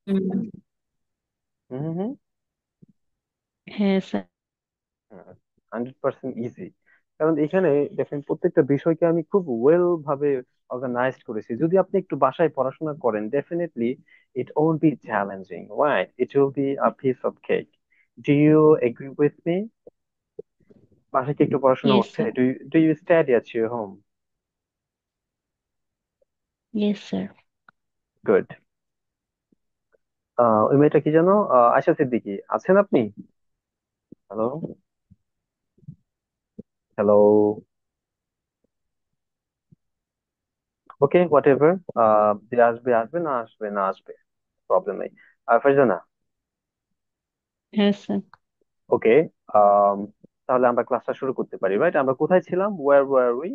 হুম, হুম হুম হুম। হ্যাঁ স্যার। 100% ইজি। কারণ এখানে দেখেন প্রত্যেকটা বিষয়কে আমি খুব ওয়েল ভাবে অর্গানাইজড করেছি। যদি আপনি একটু বাসায় পড়াশোনা করেন, definitely it won't be challenging, right? It will be a piece of cake. Do you agree with me? বাসায় কি একটু পড়াশোনা ইয়েস হচ্ছে? Sir. Do you study at your home? Yes sir. Good. ওই মেয়েটা কি জানো, আয়শা সিদ্দিকী, আছেন আপনি? Hello? Hello? Okay, whatever. যে আসবে আসবে, না আসবে না আসবে, প্রবলেম নেই। আর ফারজানা, হ্যাঁ স্যার। ওকে, তাহলে আমরা ক্লাসটা শুরু করতে পারি, রাইট? আমরা কোথায় ছিলাম? Where were we?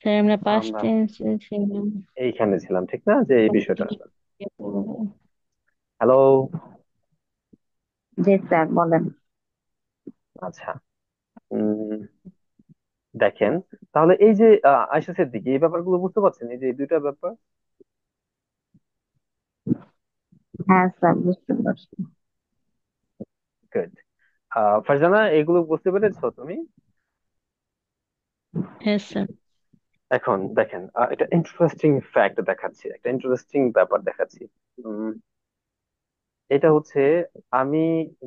স্যার আমরা পাস্ট আমরা টেন্সে ছিলাম। এইখানে ছিলাম, ঠিক না? যে এই বিষয়টা। পড়বো। হ্যালো? জি স্যার বলেন। আচ্ছা। উম দেখেন, তাহলে এই যে আয়শা সিদ্দিকী, এই ব্যাপারগুলো বুঝতে পারছেন, এই যে এই দুইটা ব্যাপার? হ্যাঁ স্যার বুঝতে পারছি। গুড। ফারজানা, এগুলো বুঝতে পেরেছো তুমি? হ্যাঁ স্যার। এখন দেখেন, একটা ইন্টারেস্টিং ফ্যাক্ট দেখাচ্ছি, একটা ইন্টারেস্টিং ব্যাপার দেখাচ্ছি। উম, এটা হচ্ছে, আমি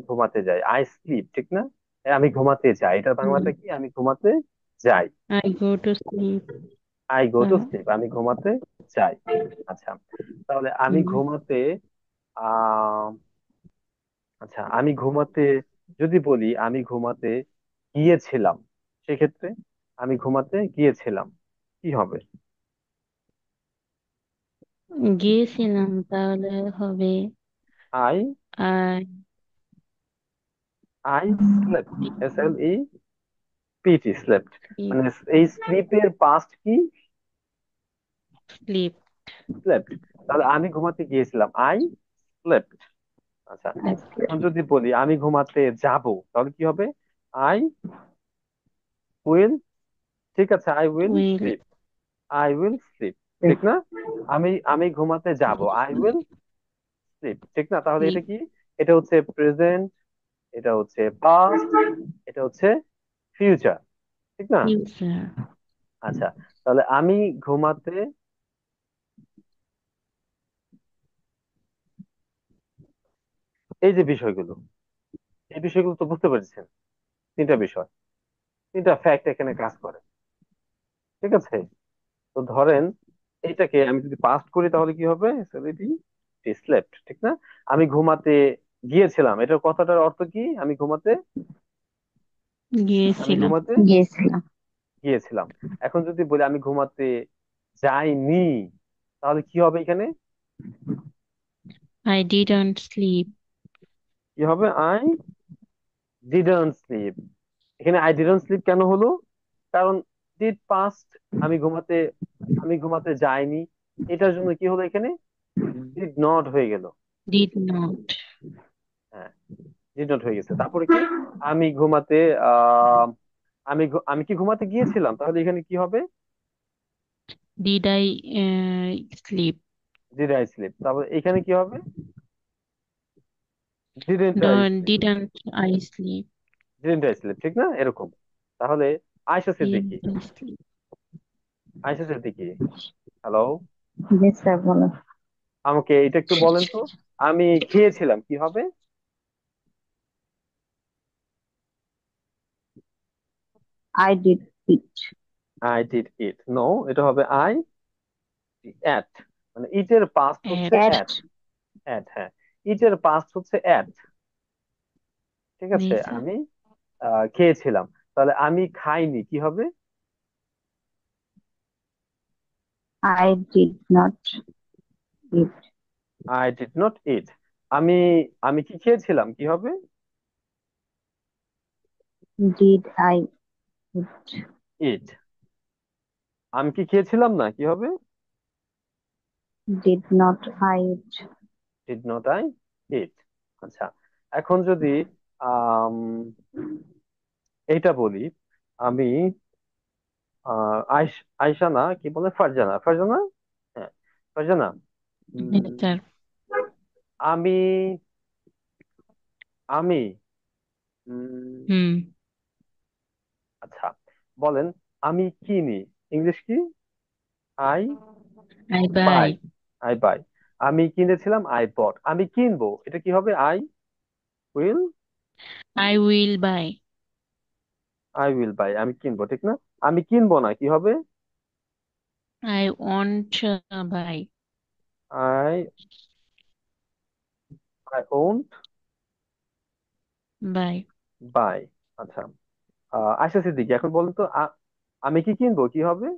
ঘুমাতে যাই, আই স্লিপ, ঠিক না? আমি ঘুমাতে যাই, এটার বাংলাটা কি? আমি ঘুমাতে যাই। I go to sleep. I go to sleep, আমি ঘুমাতে যাই। আচ্ছা, তাহলে আমি ঘুমাতে আহ আচ্ছা, আমি ঘুমাতে, যদি বলি আমি ঘুমাতে গিয়েছিলাম, সেক্ষেত্রে আমি ঘুমাতে গিয়েছিলাম কি হবে? গিয়েছিলাম তাহলে হবে I I I slept, SLEPT, slept. মানে এই স্লিপের পাস্ট কি? স্লিপ। স্লেপ্ট। তাহলে আমি ঘুমাতে গিয়েছিলাম, আই স্লেপ্ট। আচ্ছা, এখন যদি বলি আমি ঘুমাতে যাব, তাহলে কি হবে? আই উইল, ঠিক আছে, I will will. Sleep. I will sleep, ঠিক না? আমি আমি ঘুমাতে যাব, আই উইল স্লিপ, ঠিক না? তাহলে এটা স্লিপ। কি? এটা হচ্ছে প্রেজেন্ট, এটা হচ্ছে পাস্ট, এটা হচ্ছে ফিউচার, ঠিক না? ফিউচার। আচ্ছা, তাহলে আমি ঘুমাতে, এই যে বিষয়গুলো, এই বিষয়গুলো তো বুঝতে পেরেছেন? তিনটা বিষয়, তিনটা ফ্যাক্ট এখানে কাজ করে, ঠিক আছে? তো ধরেন এইটাকে আমি যদি পাস্ট করি, তাহলে কি হবে? স্লেপ্ট, ঠিক না? আমি ঘুমাতে গিয়েছিলাম, এটার কথাটার অর্থ কি? আমি ঘুমাতে, আমি গিয়েছিলাম। ঘুমাতে গিয়েছিলাম। গিয়েছিলাম। এখন যদি বলি আমি ঘুমাতে যাইনি, তাহলে কি হবে এখানে? I didn't sleep. কি হবে? I didn't sleep. এখানে আই ডিডন্ট স্লিপ কেন হলো? কারণ ডিড পাস্ট, আমি ঘুমাতে, আমি ঘুমাতে যাইনি, এটার জন্য কি হলো এখানে? ডিড নট হয়ে গেল। Did not. হ্যাঁ, ডিড নট হয়ে গেছে। তারপরে কি? আমি ঘুমাতে, আহ আমি কি ঘুমাতে গিয়েছিলাম, তাহলে এখানে কি হবে? Did I sleep. Did I sleep. তারপরে এখানে কি হবে? Didn't I sleep. Didn't I sleep. Didn't I sleep, ঠিক না? এরকম। তাহলে আয়শা সিদ্দিকী, আয়শা সিদ্দিকী, হ্যালো, জি স্যার বলেন। আমাকে এটা একটু বলেন তো, আমি খেয়েছিলাম কি হবে? I did eat. I did eat, no, এটা হবে আই অ্যাট। মানে ইটের পাস্ট হচ্ছে এট। অ্যাট। অ্যাট, হ্যাঁ, ইটের পাস্ট হচ্ছে অ্যাট, ঠিক জি আছে? স্যার। আমি খেয়েছিলাম, তাহলে আমি খাইনি কি হবে? I did not eat. I did not eat. আমি আমি কি খেয়েছিলাম কি হবে? Did I eat. ইট। আমি কি খেয়েছিলাম না কি হবে? Did not I eat. Did not I eat. আচ্ছা, এখন যদি আম, এইটা বলি, আমি আয়শা না, কি বলে, ফারজানা, ফারজানা, হ্যাঁ, ফারজানা, হ্যাঁ উম, স্যার। আমি আমি উম, হুম। আচ্ছা, বলেন, আমি কিনি, ইংলিশ কি? I I buy. Buy. I buy. আমি কিনেছিলাম, আই বট। আমি কিনবো, এটা কি হবে? I will. I will buy. I will buy, আমি কিনবো, ঠিক না? আমি কিনবো না, কি হবে? I want buy. I I won't buy. Buy. আচ্ছা, আয়শা সিদ্দিকী, এখন বলুন তো, আমি কি কিনবো, কি হবে?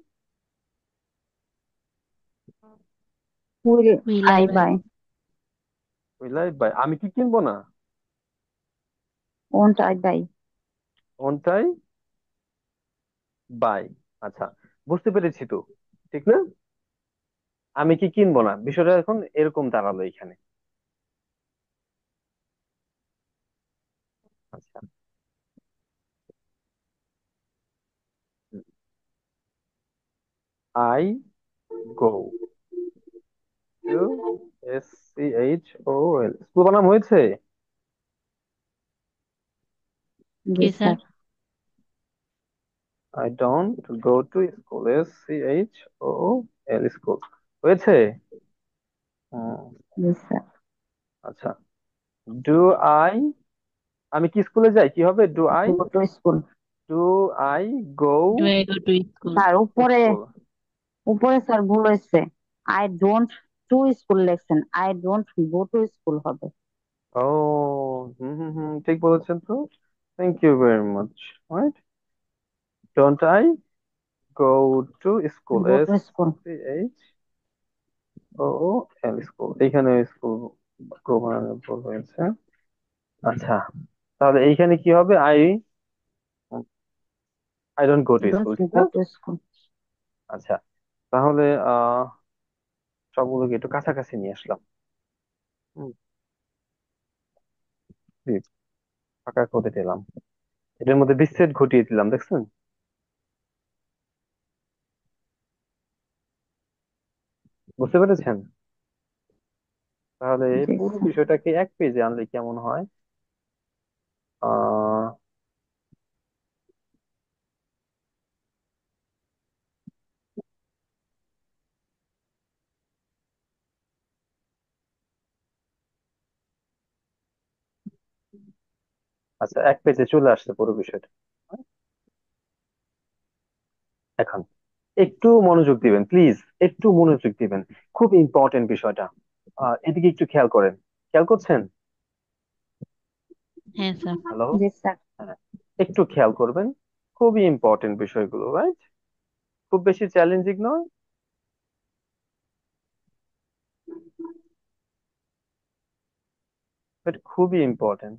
Will will I I buy. buy? Will I buy, আমি কি কিনবো না? Won't I buy? Won't I buy. আচ্ছা, বুঝতে পেরেছি তো, ঠিক না? আমি কি কিনবো না, বিষয়টা এখন এরকম দাঁড়ালো এখানে। আচ্ছা, I go to, SCHOL, school বানাম হয়েছে? কি Yes, sir? sir. I don't go to school, SCHOOL, school হয়েছে? হুম, Yes, sir. আচ্ছা, ডু আই, আমি কি স্কুলে যাই, কি হবে? Do I, Go to school. Do I go do I go to school? Sir উপরে স্কুল? উপরে স্যার ভুল হয়েছে। আই ডোন্ট টু স্কুল লেখছেন, I don't go to school হবে। ও, হুম হুম হুম, ঠিক বলেছেন তো। Thank you very much. Right, don't I go to school, go to school. SCHOOL, school, এইখানে স্কুল গো বানানোর ভুল হয়েছে। আচ্ছা, তাহলে এইখানে কি হবে? I don't go to don't school, ঠিক গো না? To school. আচ্ছা, তাহলে সবগুলোকে একটু কাছাকাছি নিয়ে আসলাম। হুম, জি, ফাঁকা করে দিলাম, এটার মধ্যে বিচ্ছেদ ঘটিয়ে দিলাম, দেখছেন? বুঝতে পেরেছেন? তাহলে জি পুরো স্যার। বিষয়টাকে এক পেজে আনলে কেমন হয়? আহ আচ্ছা, এক পেজে চলে আসছে পুরো বিষয়টা। এখন একটু মনোযোগ দিবেন প্লিজ, একটু মনোযোগ দিবেন, খুব ইম্পর্টেন্ট বিষয়টা। এদিকে একটু খেয়াল করেন, খেয়াল করছেন? হ্যাঁ স্যার। হ্যালো। জি স্যার। হ্যাঁ, একটু খেয়াল করবেন, খুবই ইম্পর্টেন্ট বিষয়গুলো, রাইট? খুব বেশি চ্যালেঞ্জিং নয়, বাট খুবই ইম্পর্টেন্ট।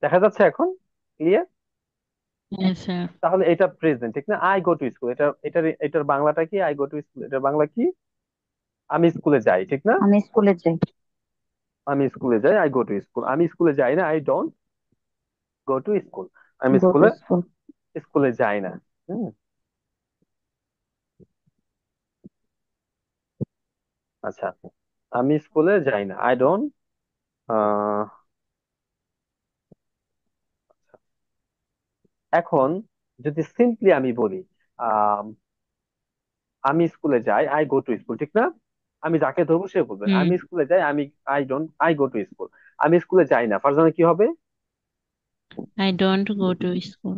দেখা যাচ্ছে এখন ক্লিয়ার? হ্যাঁ স্যার। তাহলে এটা প্রেজেন্ট, ঠিক না? আই গো টু স্কুল, এটার বাংলাটা কি? আই গো টু স্কুল, এটার বাংলা কি? আমি স্কুলে যাই, ঠিক না? আমি স্কুলে যাই। আমি স্কুলে যাই, আই গো টু স্কুল। আমি স্কুলে যাই না, I don't go to school. আমি গো টু স্কুলে স্কুল। স্কুলে যাই না। হুম, আচ্ছা, আমি স্কুলে যাই না, আই ডোন্ট। এখন যদি সিম্পলি আমি বলি, আহ আমি স্কুলে যাই, আই গো টু স্কুল, ঠিক না? আমি যাকে ধরবো সে বলবেন হুম। আমি স্কুলে যাই, আই গো টু স্কুল। আমি স্কুলে যাই না, ফারজানা কি হবে? I don't go to school.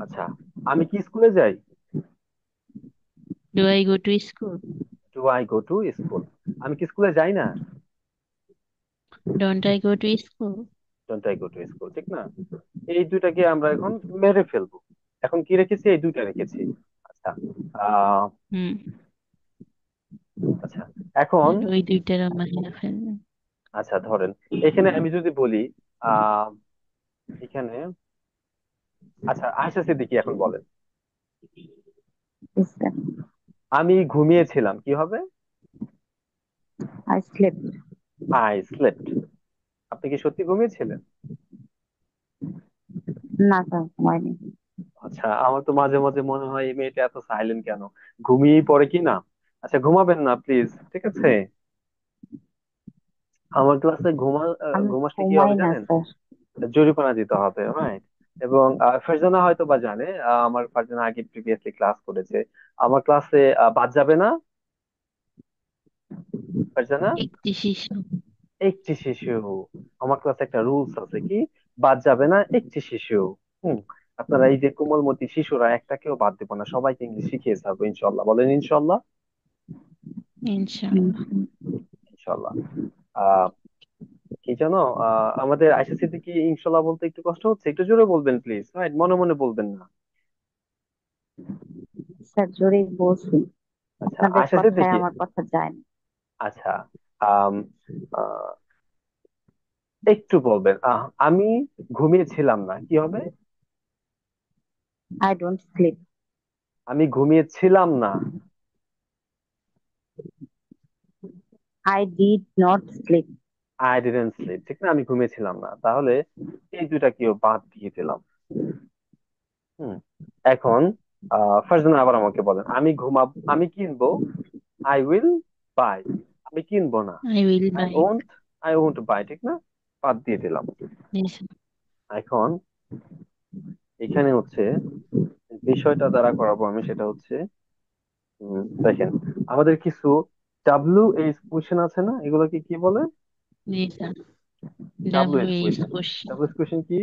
আচ্ছা, আমি কি স্কুলে যাই? Do I go to school? Do I go to school. আমি কি স্কুলে যাই না? Don't I go to school? Don't I go to school, ঠিক না? এই দুইটাকে আমরা এখন মেরে ফেলবো। এখন কি রেখেছি? এই দুইটা রেখেছি। আচ্ছা, আহ হুম। আচ্ছা, এখন আর ওই দুইটার মাইনা ফেলবেন। আচ্ছা ধরেন, এখানে আমি যদি বলি, আহ এখানে, আচ্ছা আয়শা সিদ্দিকী, এখন বলেন, জি স্যার। আমি ঘুমিয়েছিলাম, কি হবে? I slept. I slept. আপনি কি সত্যি ঘুমিয়েছিলেন? না স্যার, ঘুমাইনি। আচ্ছা, আমার তো মাঝে মাঝে মনে হয় এই মেয়েটা এত সাইলেন্ট কেন, ঘুমিয়েই পড়ে কি না? আচ্ছা, ঘুমাবেন না প্লিজ, ঠিক আছে? আমার ক্লাসে আমি ঘুমাসলে কি ঘুমাই হবে না জানেন? স্যার। জরিমানা দিতে হবে, রাইট? এবং ফারজানা হয়তো বা জানে, আমার ফারজানা আগে প্রিভিয়াসলি ক্লাস করেছে। আমার ক্লাসে বাদ যাবে না, ফারজানা। একটি শিশু। একটি শিশু। আমার ক্লাসে একটা রুলস আছে কি, বাদ যাবে না একটি শিশু। হুম। আপনারা এই যে কোমলমতি শিশুরা একটাকেও বাদ দেবো না, সবাইকে ইংলিশ শিখিয়ে ছাড়বো ইনশাল্লাহ, বলেন ইনশাল্লাহ। ইনশাআল্লাহ। ইনশাল্লাহ। আহ কি জানো, আমাদের আয়সা সিদ্দিকী ইনশাল্লাহ বলতে একটু কষ্ট হচ্ছে, একটু জোরে বলবেন প্লিজ, রাইট? মনে মনে বলবেন না। স্যার জোরেই বলছি, আচ্ছা, আপনাদের আয়সা কথায় সিদ্দিকী। আমার কথা যায় না। আচ্ছা। আম, আহ, একটু বলবেন, আমি ঘুমিয়েছিলাম না, কি হবে? I don't sleep. আমি ঘুমিয়েছিলাম না। I did not sleep. I didn't sleep, ঠিক না? আমি ঘুমিয়েছিলাম না, তাহলে এই দুইটা কেউ বাদ দিয়ে দিলাম। হুম। এখন ফারজানা আবার আমাকে বলেন, আমি কিনবো। I will buy. আমি কিনবো না। I will I buy. Won't. I won't buy, ঠিক না? বাদ দিয়ে দিলাম। এখন এখানে হচ্ছে বিষয়টা দ্বারা করাবো আমি, সেটা হচ্ছে দেখেন, আমাদের কিছু WH কোয়েশ্চেন আছে না, এগুলোকে কি বলে? জি sir. WH WH question. Question. WH question কি?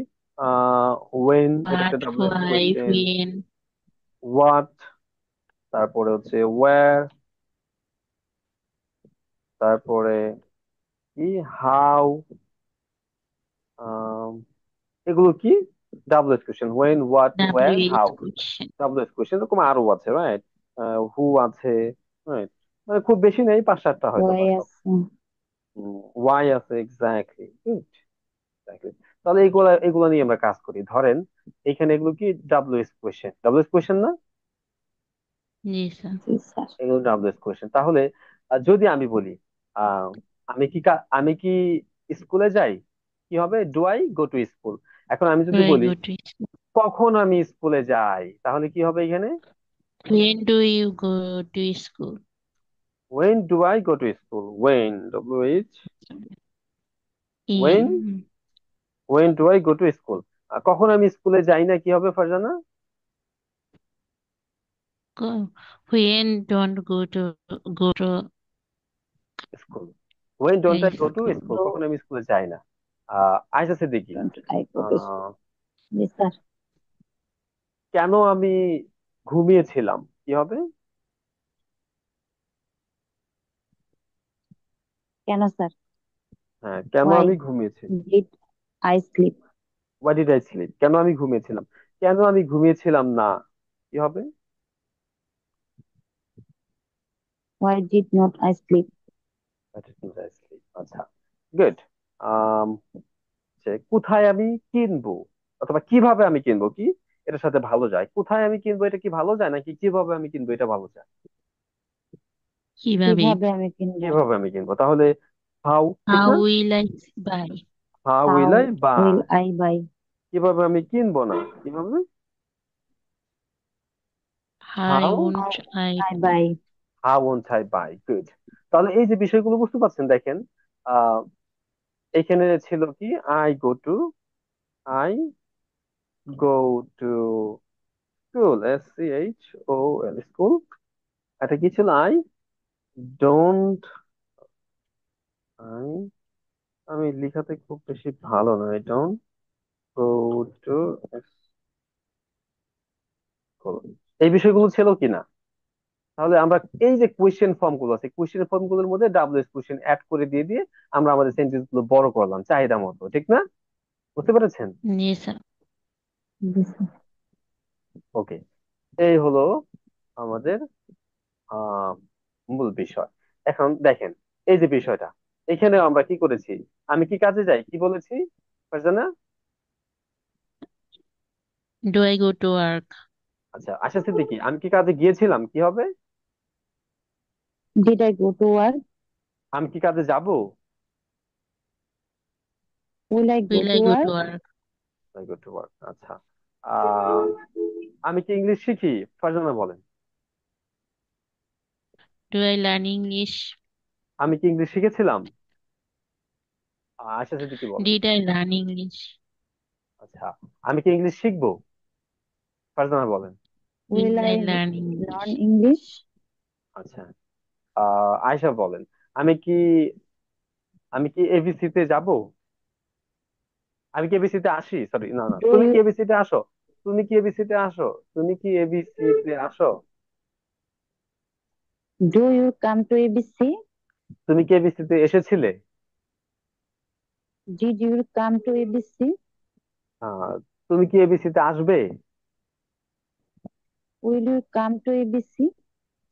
ওয়েন, এটা একটা what, WH why, question. When. What, তারপরে হচ্ছে ওয়্যার, তারপরে কি, হাউ, এগুলো কি? WH question, when, what, where, WH how. Question. WH question এরকম আরো আছে, রাইট? হু আছে, রাইট? মানে খুব বেশি নেই, 5-7টা হয়তো ওয়াই বা সব। আছে। ওয়াই আছে, এক্স্যাক্টলি, এক্স্যাক্টলি। তাহলে এগুলা এগুলো নিয়ে আমরা কাজ করি, ধরেন এখানে এগুলো কি? WH কোয়েশ্চেন, WH কোয়েশ্চেন না? জি স্যার। জি স্যার। এগুলো WH কোয়েশ্চেন। তাহলে যদি আমি বলি, আহ, আমি কি স্কুলে যাই, কি হবে? Do I go to school? এখন আমি ডু যদি আই বলি গো টু স্কুল? কখন আমি স্কুলে যাই, তাহলে কি হবে এখানে? When do you go to school? When do I go to school? When, WH, when, In. When do I go to school? কখন আমি স্কুলে যাই না, কি হবে Farzana? When don't go to school. When don't I go to school? School, কখন আমি স্কুলে যাই না? Ayesha Siddiqui, don't I go to school. আহ, জি স্যার। কেন আমি ঘুমিয়েছিলাম, কি হবে? কেন স্যার? হ্যাঁ, কেন ওয়াই আমি ঘুমিয়েছি? Did I sleep? Why did I sleep, কেন আমি ঘুমিয়েছিলাম? কেন আমি ঘুমিয়েছিলাম না, কি হবে? Why did not I sleep? Why did I sleep, আচ্ছা, গুড। কোথায় আমি কিনবো, অথবা কিভাবে আমি কিনবো, কি এটার সাথে ভালো যায়? কোথায় আমি কিনবো, এটা কি ভালো যায়, নাকি কিভাবে আমি কিনবো এটা ভালো যায়? কিভাবে? কিভাবে আমি কিনবো? কিভাবে আমি কিনবো, তাহলে হাউ, ঠিক How না? will I buy? How how will I will buy? I buy? কিভাবে আমি কিনবো না, কিভাবে? How how, how won't I I buy? Buy? How won't I buy? Good. তাহলে এই যে বিষয়গুলো বুঝতে পারছেন, দেখেন, আহ এখানে ছিল কি, I go to school, SCHOOL, school. এটা কি ছিল? ডোন্ট আই আমি লেখাতে খুব বেশি ভালো না, I don't go to school. এই বিষয়গুলো ছিল কিনা? তাহলে আমরা এই যে কোয়েশ্চেন ফর্ম গুলো আছে, কোয়েশ্চেন ফর্ম গুলোর মধ্যে WH কোয়েশ্চেন অ্যাড করে দিয়ে দিয়ে আমরা আমাদের সেন্টেন্স গুলো বড় করলাম চাহিদা মতো, ঠিক না? বুঝতে পেরেছেন? Yes, sir. জি স্যার। ওকে। এই হলো আমাদের আহ মূল বিষয়। এখন দেখেন, এই যে বিষয়টা, এখানে আমরা কি করেছি? আমি কি কাজে যাই, কি বলেছি Farzana? Do I go to work? আচ্ছা, আশা সিদ্দিকী, আমি কি কাজে গিয়েছিলাম, কি হবে? Did I go to work? আমি কি কাজে যাব? Will I go Will to I go to work? work? I go to work, আচ্ছা। আহ আমি কি ইংলিশ শিখি? ফারজানা বলেন। Do I learn English? আমি কি ইংলিশ শিখেছিলাম? আয়শা সিদ্দিকী বলেন। Did I learn English? আচ্ছা, আমি কি ইংলিশ শিখবো? ফারজানা বলেন। Will Will I I learn learn English? English? আচ্ছা, আয়শা বলেন। আমি কি আমি কি এবিসি তে যাব? আমি কি এবিসি তে আসি? সরি, না না, Do তুমি কি you এবিসি তে আসো? তুমি কি এবিসি তে আসো? তুমি কি এবিসি তে আসো? do you come to ABC? তুমি কি এবিসি তে এসেছিলে? Did you come to ABC? আহ, তুমি কি এবিসি তে আসবে? Will you come to ABC?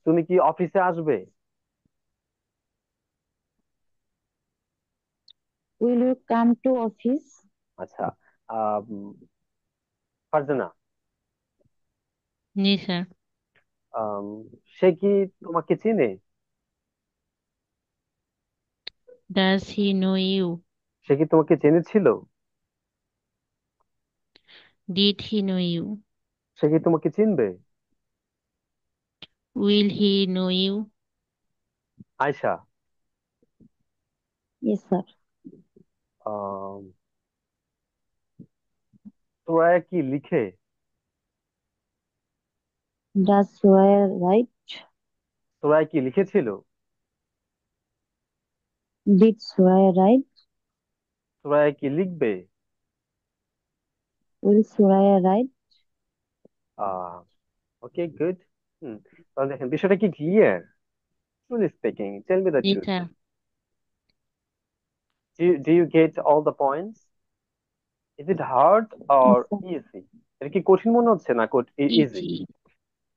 তুমি কি অফিসে আসবে? Will you come to office? আচ্ছা, আহ ফারজানা, জি স্যার। আম, সে কি তোমাকে চিনে? Does he know you? সে কি তোমাকে জেনেছিল? Did he know you? সে কি তোমাকে চিনবে? Will he know you? Ayesha, Yes, sir. আম, তোরা কি লিখে? Does Suraya write? তোরা কি লিখেছিল? Did Suraya write? তোরা কি লিখবে? Will Suraya write? Ah okay, good. হুম, তাহলে দেখেন বিষয়টা কি clear? Truly speaking, tell me the জি truth. Sir. Do you get all the points? Is it hard or Yes, sir. easy? এটা কি কঠিন মনে হচ্ছে না easy? Easy.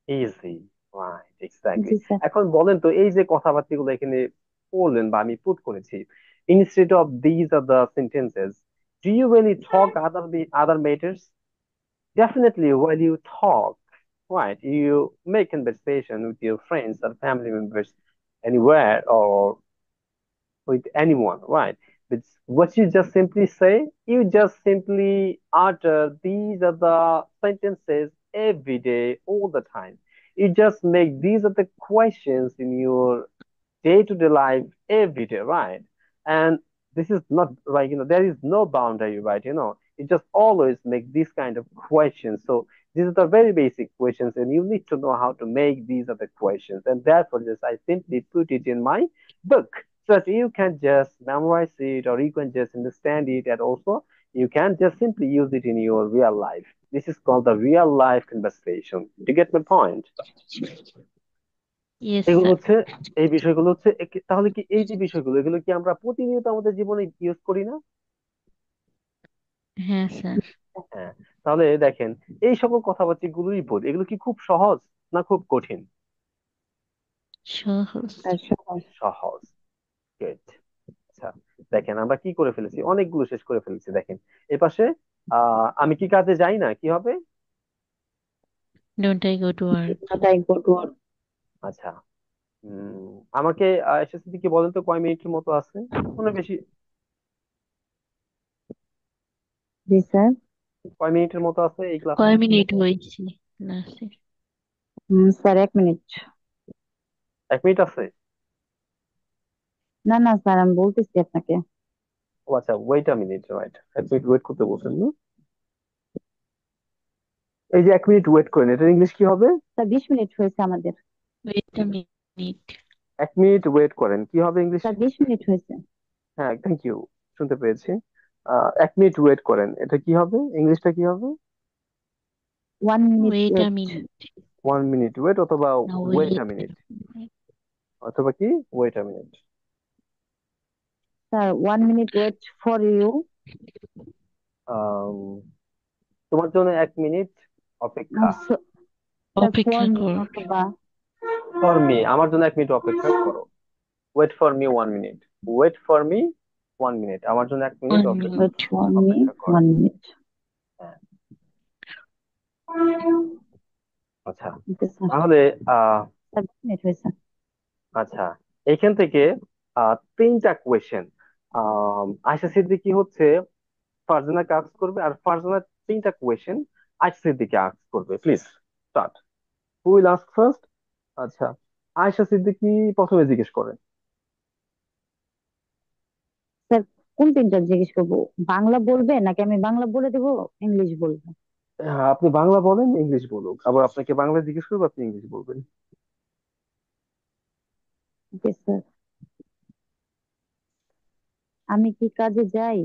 Easy, right, exactly. Yes, sir. এখন বলেন তো, এই যে কথাবার্তাগুলো এখানে বললেন বা আমি পুট করেছি, instead of these are the sentences, do you really talk other matters? Definitely, while you talk, right, you make conversation with your friends or family members anywhere or with anyone, right? But what you just simply say, you just simply utter these are the sentences every day, all the time. You just make these are the questions in your day-to-day life every day, right? And this is not like, there is no boundary, right? You just always make these kind of questions. So these are the very basic questions, and you need to know how to make these other questions. And therefore, just I simply put it in my book so that you can just memorize it, or you can just understand it, and also you can just simply use it in your real life. This is called the real life conversation. Do you get my point? Yes এগুলো sir. হচ্ছে, এই বিষয়গুলো হচ্ছে তাহলে কি এই যে বিষয়গুলো, এগুলো কি আমরা প্রতিনিয়ত আমাদের জীবনে ইউজ করি না? হ্যাঁ স্যার। হ্যাঁ। তাহলে দেখেন, এই সকল কথাবার্তা গুলোই বল, এগুলো কি খুব সহজ না খুব কঠিন? সহজ। Sir, sure. সহজ, গুড। আচ্ছা, দেখেন আমরা কি করে ফেলেছি, অনেকগুলো শেষ করে ফেলেছি। দেখেন এই পাশে, আমি কি কাজে যাই না, কি হবে? Don't I go to work? But I go to work. আচ্ছা, আমাকে এসএসসি কি বলেন তো কয় মিনিটের মতো আছে? কোনো বেশি, Yes, sir. কয় মিনিটের মতো আছে এই ক্লাসে? কয় মিনিট হয়েছে ক্লাসে? Sir, 1 minute. 1 মিনিট আছে? না না স্যার, আমি বলতেছি আপনাকে। ও আচ্ছা, wait a minute, right, 1 minute wait করতে বলছেন না? এই যে 1 মিনিট ওয়েট করেন, এটার ইংলিশ কি হবে? স্যার 20 মিনিট হয়েছে আমাদের। Wait a minute. 1 minute wait করেন কি হবে ইংলিশ? স্যার 20 মিনিট হয়েছে। হ্যাঁ, থ্যাংক ইউ, শুনতে পেয়েছি। 1 মিনিট ওয়েট করেন, এটা কি হবে, ইংলিশটা কি হবে? 1 minute wait a wait. Minute. 1 minute wait, অথবা না ওয়েট ওয়েট। আ মিনিট, অথবা কি wait a minute. Sir 1 minute wait for you. তোমার জন্য 1 মিনিট অপেক্ষা। স্যার for অপেক্ষা me কর। অথবা ফর মি, আমার জন্য 1 মিনিট অপেক্ষা করো। Wait for me 1 minute. Wait for me 1 minute, আমার জন্য 1 মিনিট ওয়ান অপেক্ষা, মিনিট। wait for me অপেক্ষা করো। 1 minute. হ্যাঁ, আচ্ছা, ওকে স্যার। তাহলে আহ স্যার 20 মিনিট হয়েছে। আচ্ছা, এইখান থেকে 3টা কোয়েশ্চেন আয়শা সিদ্দিকী হচ্ছে ফারজানাকে আস্ক করবে, আর ফারজানা 3টা কোয়েশ্চেন আয়শা সিদ্দিকীকে আস্ক করবে, please. Start. Who will ask first? আচ্ছা, আয়েশা সিদ্দিকী প্রথমে জিজ্ঞেস করেন। স্যার, কোন তিনটা জিজ্ঞেস করবো? বাংলা বলবে নাকি আমি বাংলা বলে দেবো, ইংলিশ বলবো? হ্যাঁ, আপনি বাংলা বলেন, ইংলিশ বলুক, আবার আপনাকে বাংলা জিজ্ঞেস করবো, আপনি ইংলিশ বলবেন। Okay sir. আমি কি কাজে যাই?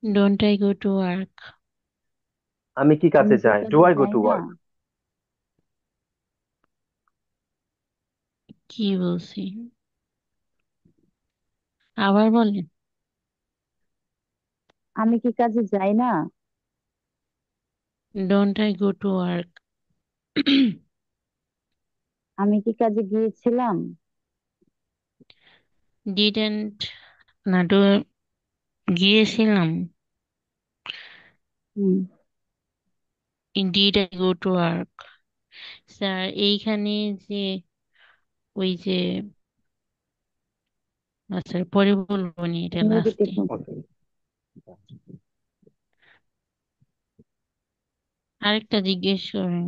Don't I go to work? আমি কি কাজে আমি কি যাই? ডু কাজে আই গো যাই টু না? ওয়ার্ক? কি বলছি? আবার বলেন। আমি কি কাজে যাই না? Don't I go to work? আমি কি কাজে গিয়েছিলাম? ডিডেন্ট, না গিয়েছিলাম। হুম। Did I go to work? Sir এইখানে যে ওই যে, আচ্ছা পরে বলবো নি, এটা নেগেটিভ। লাস্টে। ওকে। আরেকটা জিজ্ঞেস করেন।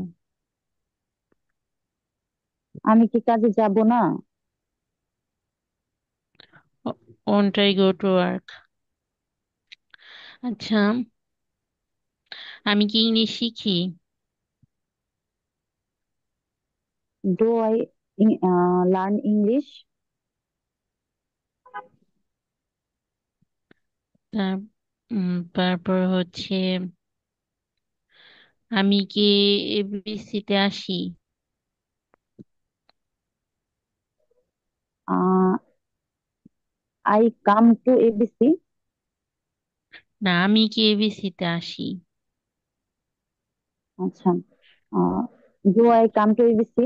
আমি কি কাজে যাব না? Won't I go to work? আচ্ছা, আমি কি ইংলিশ শিখি? Do I learn English? তার তারপর হচ্ছে, আমি কি এবিসি তে আসি? I come to ABC? না, আমি কি এবিসি তে আসি? আচ্ছা। Do I come to ABC?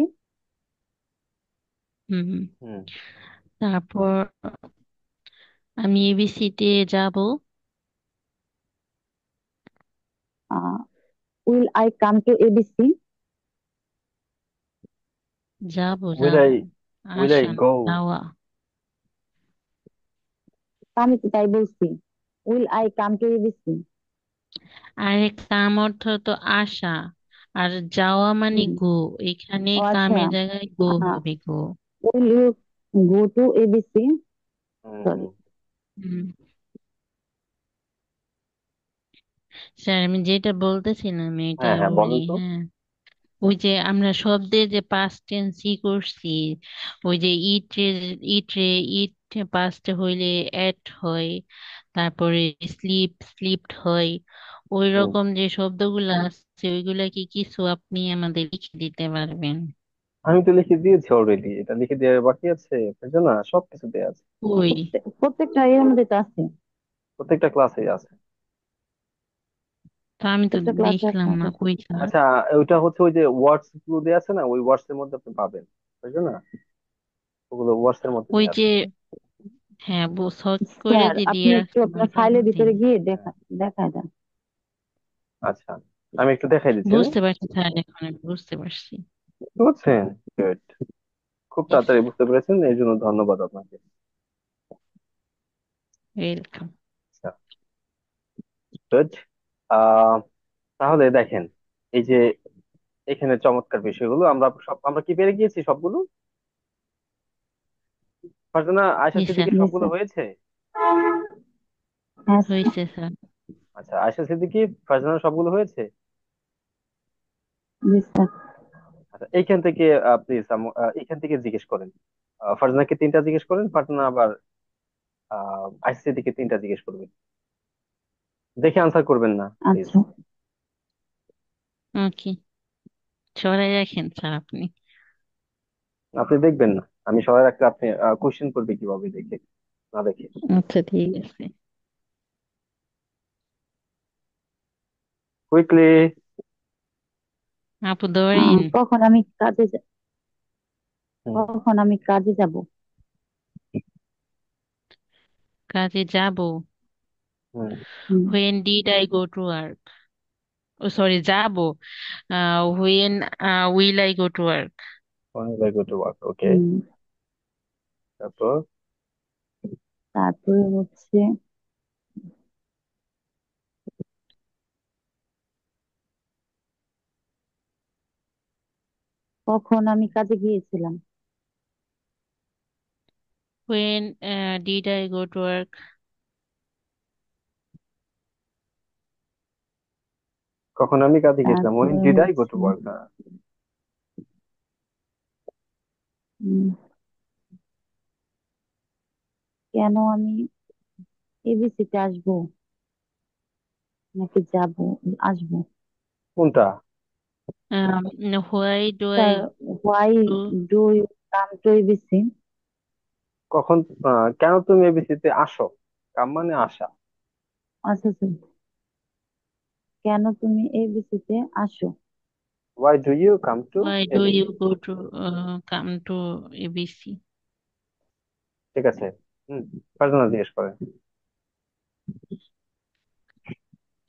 হুম। হুম। তারপর আমি এবিসি তে যাব? Will I come to ABC? যাব উইল যাব। আই উইল আই আসা না, গো? যাওয়া। আমি তো তাই বলছি, will I come to ABC. আরে কাম অর্থ তো আসা, আর যাওয়া মানে হুম। গো। এখানে ও আচ্ছা। কামের জায়গায় গো হবে, go. Will you go to ABC? হুম সরি। হুম। হুম। স্যার আমি যেটা বলতেছিলাম এটা হ্যাঁ হ্যাঁ, বলি, বলেন তো। হ্যাঁ। ওই যে আমরা শব্দের যে পাস্ট টেন্স ই করছি, ওই যে ইটরে ইট পাস্ট হইলে এট হয়, তারপরে স্লিপড হয়। ওই হুম। রকম যে শব্দগুলো আছে ওইগুলা কি কিছু আপনি আমাদের লিখে দিতে পারবেন? আমি তো লিখে দিয়েছি অলরেডি, এটা লিখে দেওয়ার বাকি আছে, বুঝছো না, সবকিছু দেওয়া আছে। ওই, প্রত্যেকটা এর মধ্যে তো আছে। প্রত্যেকটা ক্লাসেই আছে। তো আমি তো প্রত্যেকটা ক্লাসে দেখলাম আছে। না কই স্যার। আচ্ছা, ওইটা হচ্ছে ওই যে ওয়ার্ডস গুলো দেওয়া আছে না, ওই ওয়ার্ডস এর মধ্যে আপনি পাবেন, বুঝছো না, ওগুলো ওয়ার্ডস এর মধ্যে ওই দেওয়া যে, আছে। হ্যাঁ শর্ট করে স্যার, যে দিয়ে আপনি একটু রাখছে আপনার ওইটার ফাইলের মধ্যে। ভিতরে গিয়ে হ্যাঁ। দেখায় দেন। আচ্ছা, আমি একটু দেখাই দিচ্ছি, হ্যাঁ? বুঝতে পারছি স্যার, এখন আমি বুঝতে পারছি। বুঝছেন? গুড। খুব তাড়াতাড়ি বুঝতে পেরেছেন, এই জন্য ধন্যবাদ আপনাকে। ওয়েলকাম। আচ্ছা, গুড। আহ তাহলে দেখেন, এই যে এখানে চমৎকার বিষয়গুলো আমরা কি পেরে গিয়েছি সবগুলো? ফারজানা, আয়শা জি স্যার। সিদ্দিকীর জি সবগুলো স্যার। হয়েছে? হ্যাঁ স্যার। হয়েছে স্যার। আচ্ছা, আয়শা সিদ্দিকী, ফারজানা সবগুলো হয়েছে? জি স্যার। আচ্ছা, এইখান থেকে প্লিজ এইখান থেকে জিজ্ঞেস করেন। ফারজানাকে তিনটা জিজ্ঞেস করেন, ফারজানা আবার আয়শা সিদ্দিকীকে তিনটা জিজ্ঞেস করবেন। দেখে আনসার করবেন না প্লিজ। আচ্ছা। ওকে, সরাই রাখেন স্যার আপনি। আপনি দেখবেন না, আমি সবাই রাখতে আপনি কোশ্চেন করবে কিভাবে দেখে, না দেখে? আচ্ছা ঠিক আছে। কুইকলি। আপু ধরেন। কখন আমি কাজে কখন আমি কাজে যাব? কাজে যাব? হুম। হুম। When did I go to work? ও সরি, যাব। When will I go to work? When will I go to work? ওকে। হুম। তারপর? তারপরে হচ্ছে কখন আমি কাজে গিয়েছিলাম? When did I go to work? কখন আমি কাজে গেছিলাম, when তারপরে did I go to হচ্ছে work? উম, কেন আমি এবিসি তে আসবো নাকি যাব, আসবো? কোনটা? Why do sir, I why do? Do you come to ABC? কখন, কেন তুমি এবিসি তে আসো? কাম মানে আসা। আচ্ছা স্যার, কেন তুমি এবিসি তে আসো? why do you come to Why do ABC? you go to come to ABC? ঠিক আছে। হুম, পার্সোনাল জিজ্ঞেস করেন।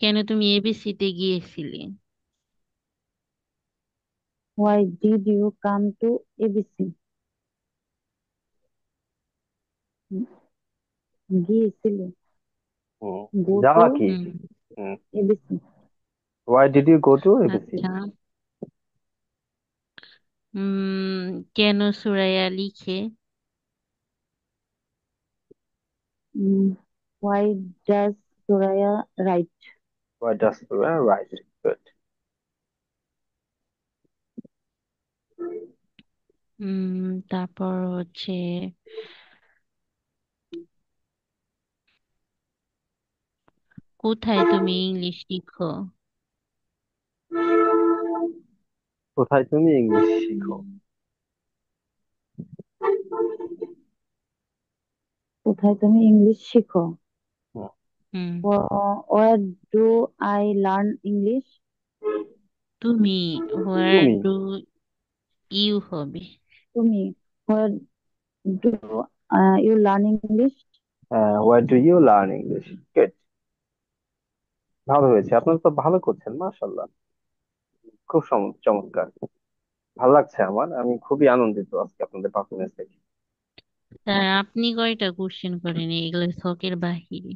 কেন তুমি এবিসি তে গিয়েছিলে? Why did you come to ABC? গিয়েছিলে, হুম, গো টু যাওয়া কি? হুম। হুম, ABC. why did you go to ABC? আচ্ছা। কেন সুরাইয়া লিখে? Why does Suraiya write? why does you right? Good. তারপর হচ্ছে কোথায় তুমি ইংলিশ শিখো? কোথায় তুমি ইংলিশ শিখো? কোথায় তুমি ইংলিশ শিখো? হুম, হুম। Where do I learn English? তুমি হোয়ার তুমি, ডু ইউ হবে। তুমি, where do you learn English? where do you learn English? Good. ভালো হয়েছে, আপনারা তো ভালো করছেন, মাশাআল্লাহ। খুব চমৎকার। ভালো লাগছে আমার, আমি খুবই আনন্দিত আজকে আপনাদের পারফরমেন্স দেখে। স্যার আপনি কয়টা কোশ্চেন করেন এগুলো শখের বাহিরে?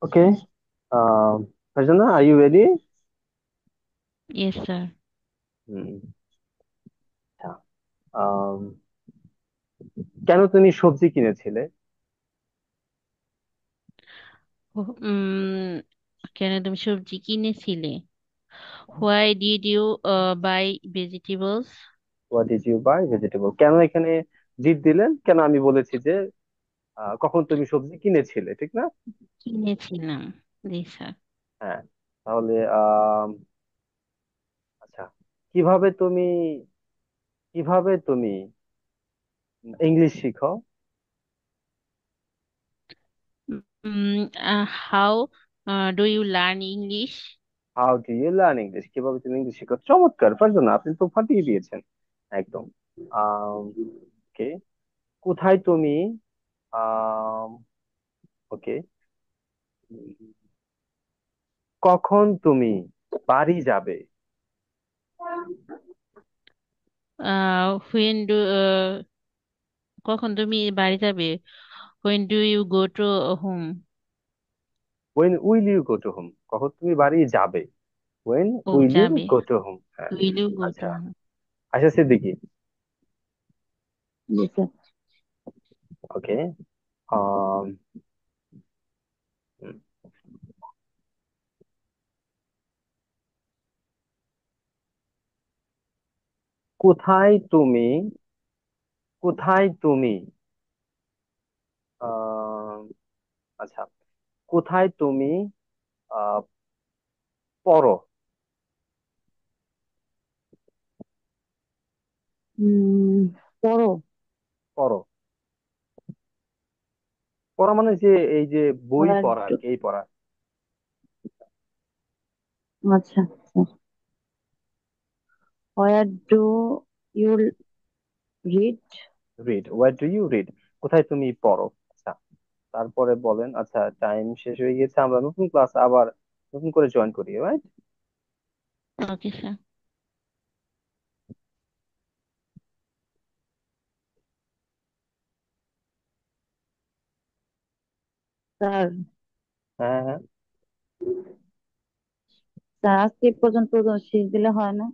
Okay, Farzana, are you ready? Yes sir. হুম, আচ্ছা। আম, কেন তুমি সবজি কিনেছিলে? কেন তুমি সবজি কিনেছিলে? Why did you buy vegetables? What did you buy vegetable? কেন এখানে জিট দিলেন? কেন আমি বলেছি যে কখন তুমি সবজি কিনেছিলে, ঠিক না? কিনেছিলাম। জি স্যার। হ্যাঁ, তাহলে আচ্ছা, কিভাবে তুমি কিভাবে তুমি ইংলিশ শিখো? How do you learn English? How do you learn English? কিভাবে তুমি ইংলিশ শিখো? চমৎকার ফারজানা, আপনি তো ফাটিয়ে দিয়েছেন একদম। ওকে, কোথায় তুমি, ওকে, কখন তুমি বাড়ি যাবে? হোয়েন ডু কখন তুমি বাড়ি যাবে? When do you go to home? when will you go to home? কখন তুমি বাড়ি যাবে? when ও will you যাবে। go to home? হ্যাঁ, উইল ইউ গো টু আচ্ছা। হোম? আচ্ছা, সিদ্দিকী। জি স্যার। ওকে, আম, কোথায় তুমি কোথায় তুমি আহ আচ্ছা, কোথায় তুমি আহ পড়ো? উম, পড়ো। পড়ো, পড়া মানে যে এই যে বই হোয়ার পড়া আর ডু, কি, এই পড়া। আচ্ছা sir, where do you read? Read, what do you read? কোথায় তুমি পড়ো? আচ্ছা, তারপরে বলেন। আচ্ছা, টাইম শেষ হয়ে গেছে, আমরা নতুন ক্লাস আবার নতুন করে জয়েন করি, রাইট? Okay sir. স্যার, হ্যাঁ, হ্যাঁ। স্যার আজকে এ পর্যন্ত শেষ দিলে হয় না?